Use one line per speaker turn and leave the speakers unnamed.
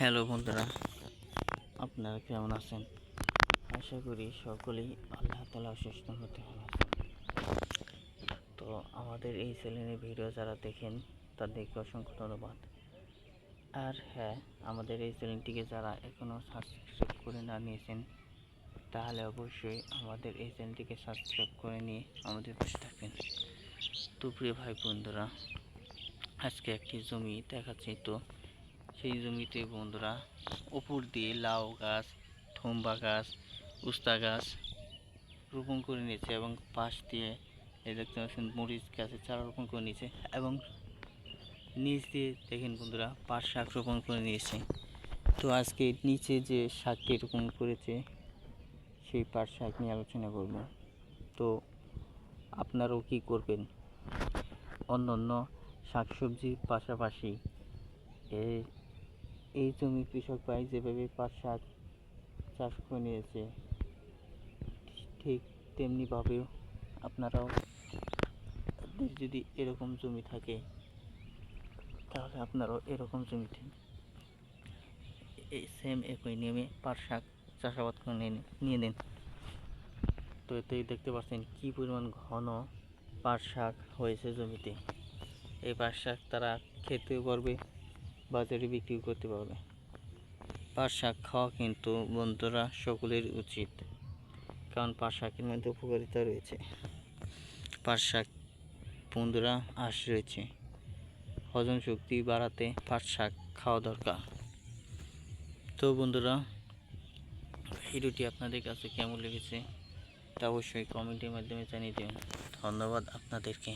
Hello বন্ধুরা, আপনারা কেমন আছেন? আশা করি সকলেই আল্লাহ তাআলার অশেষ রহমতে ভালো আছেন। তো আমাদের এই চ্যানেলের ভিডিও যারা দেখেন তাদেরকে অসংখ্য ধন্যবাদ। আর হ্যাঁ, আমাদের এই চ্যানেলটিকে যারা এখনও সাবস্ক্রাইব করে না নিয়েছেন তাহলে অবশ্যই আমাদের এই চ্যানেলটিকে সাবস্ক্রাইব করে নিয়ে আমাদের পাশে থাকবেন। তো প্রিয় ভাই বন্ধুরা, আজকে একটি জমি দেখাচ্ছি। তো সেই জমিতে বন্ধুরা উপর দিয়ে লাউ গাছ, থুম্বা গাছ, উস্তা গাছ রোপণ করে নিয়েছে এবং পাশ দিয়ে এই দেখতে পাচ্ছেন মরিচ গাছের চারা রোপণ করে নিয়েছে এবং নিচ দিয়ে দেখেন বন্ধুরা পাট শাক রোপণ করে নিয়েছে। তো আজকে নিচে যে শাকটি রোপণ করেছে সেই পাট শাক নিয়ে আলোচনা করব। তো আপনারাও কি করবেন? অন্যান্য শাকসবজির পাশাপাশি এই জমি কৃষক ভাই যেভাবে পাট শাক চাষ করে নিয়েছে ঠিক তেমনিভাবেও আপনারাও যদি এরকম জমি থাকে তাহলে আপনারাও এরকম জমিতে সেম একই নিয়মে পাট শাক চাষাবাদ করে নিয়ে নিন। তো এতেই দেখতে পাচ্ছেন কী পরিমাণ ঘন পাট শাক হয়েছে জমিতে। এই পাট শাক তারা খেতেও পারবে, বাজারে বিক্রি করতে পারবে। পাট শাক খাওয়া কিন্তু বন্ধুরা সকলের উচিত, কারণ পাট শাকের মধ্যে উপকারিতা রয়েছে। পাট শাক বন্ধুরা আঁশ রয়েছে, হজম শক্তি বাড়াতে পাট শাক খাওয়া দরকার। তো বন্ধুরা, ভিডিওটি আপনাদের কাছে কেমন লেগেছে তা অবশ্যই কমেন্টের মাধ্যমে জানিয়ে দেবেন। ধন্যবাদ আপনাদেরকে।